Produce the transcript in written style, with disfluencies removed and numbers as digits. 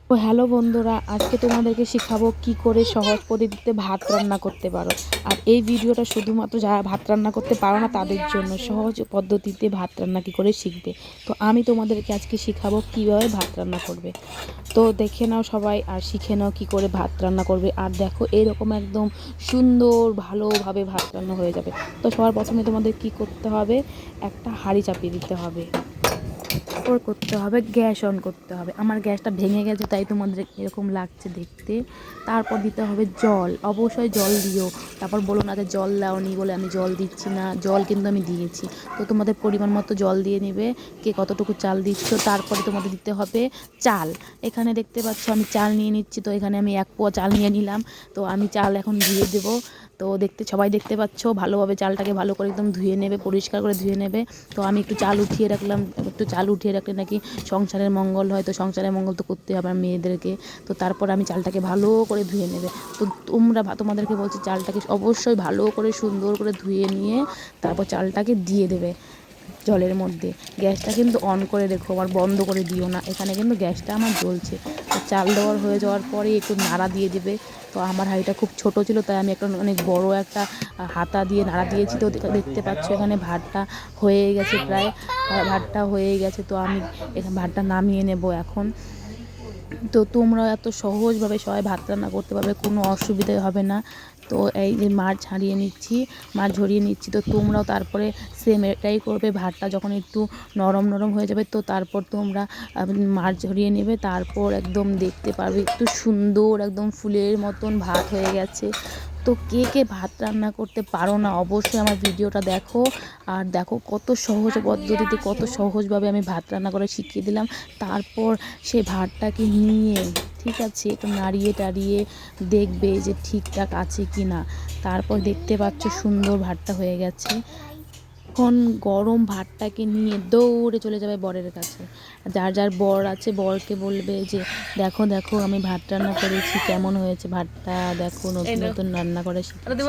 তো হ্যালো বন্ধুরা, আজকে তোমাদেরকে শেখাবো কি করে সহজ পদ্ধতিতে ভাত রান্না করতে পারো। আর এই ভিডিওটা শুধুমাত্র যারা ভাত রান্না করতে পারো না তাদের জন্য, সহজ পদ্ধতিতে ভাত রান্না কী করে শিখবে। তো আমি তোমাদেরকে আজকে শেখাবো কীভাবে ভাত রান্না করবে। তো দেখে নাও সবাই আর শিখে নাও কী করে ভাত রান্না করবে। আর দেখো এরকম একদম সুন্দর ভালোভাবে ভাত রান্না হয়ে যাবে। তো সবার প্রথমে তোমাদের কি করতে হবে, একটা হাঁড়ি চাপিয়ে দিতে হবে। তারপর করতে হবে গ্যাস অন করতে হবে। আমার গ্যাসটা ভেঙে গেছে তাই তোমাদের এরকম লাগছে দেখতে। তারপর দিতে হবে জল, অবশ্যই জল দিও। তারপর বলো না যে জল দাওনি বলে আমি জল দিচ্ছি না, জল কিন্তু আমি দিয়েছি। তো তোমাদের পরিমাণ মতো জল দিয়ে নেবে, কে কতটুকু চাল দিচ্ছ। তারপরে তোমাদের দিতে হবে চাল। এখানে দেখতে পাচ্ছ আমি চাল নিয়ে নিচ্ছি, তো এখানে আমি 1 পোয়া চাল নিয়ে নিলাম। তো আমি চাল এখন ধুয়ে দেবো। তো সবাই দেখতে পাচ্ছ, ভালোভাবে চালটাকে ভালো করে একদম ধুয়ে নেবে, পরিষ্কার করে ধুয়ে নেবে। তো আমি একটু চাল উঠিয়ে রাখলাম, একটু চাল উঠিয়ে রাখলে নাকি সংসারের মঙ্গল হয়। তো সংসারের মঙ্গল তো করতে হবে মেয়েদেরকে। তো তারপর আমি চালটাকে ভালো করে ধুয়ে নেবে। তো তোমাদেরকে বলছি চালটাকে অবশ্যই ভালো করে সুন্দর করে ধুয়ে নিয়ে তারপর চালটাকে দিয়ে দেবে জলের মধ্যে। গ্যাসটা কিন্তু অন করে রেখো, আর বন্ধ করে দিও না। এখানে কিন্তু গ্যাসটা আমার জ্বলছে। তো চাল দেওয়ার হয়ে যাওয়ার পরে একটু নাড়া দিয়ে দেবে। তো আমার হাঁড়িটা খুব ছোট ছিল তাই আমি একটা অনেক বড় একটা হাতা দিয়ে নাড়া দিয়েছি। তো দেখতে পাচ্ছ এখানে ভাতটা হয়ে গেছে প্রায়, ভাতটা হয়ে গেছে। তো আমি এখানে ভাতটা নামিয়ে নেব এখন। তো তোমরা এত সহজভাবে সবাই ভাত রান্না করতে পারবে, কোনো অসুবিধাই হবে না। তো এই যে মাছ ঝরিয়ে নিচ্ছি, তো তোমরাও তারপরে সেম এটাই করবে। ভাতটা যখন একটু নরম নরম হয়ে যাবে তো তারপর তোমরা মাছ ঝরিয়ে নেবে। তারপর একদম দেখতে পারবে একটু সুন্দর একদম ফুলের মতন ভাত হয়ে গেছে। তো কে কে ভাত রান্না করতে পারো না অবশ্যই আমার ভিডিওটা দেখো। আর দেখো কত সহজ পদ্ধতিতে, কত সহজভাবে আমি ভাত রান্না করে শিখিয়ে দিলাম। তারপর সেই ভাতটাকে নিয়ে ঠিক আছে একটু নাড়িয়ে টাড়িয়ে দেখবে যে ঠিকঠাক আছে কি না। তারপর দেখতে পাচ্ছ সুন্দর ভাতটা হয়ে গেছে। এখন গরম ভাতটাকে নিয়ে দৌড়ে চলে যাবে বরের কাছে। যার যার বর আছে বরকে বলবে যে দেখো দেখো আমি ভাত রান্না করেছি, কেমন হয়েছে ভাতটা, দেখো নতুন নতুন রান্না করে শিখেছি।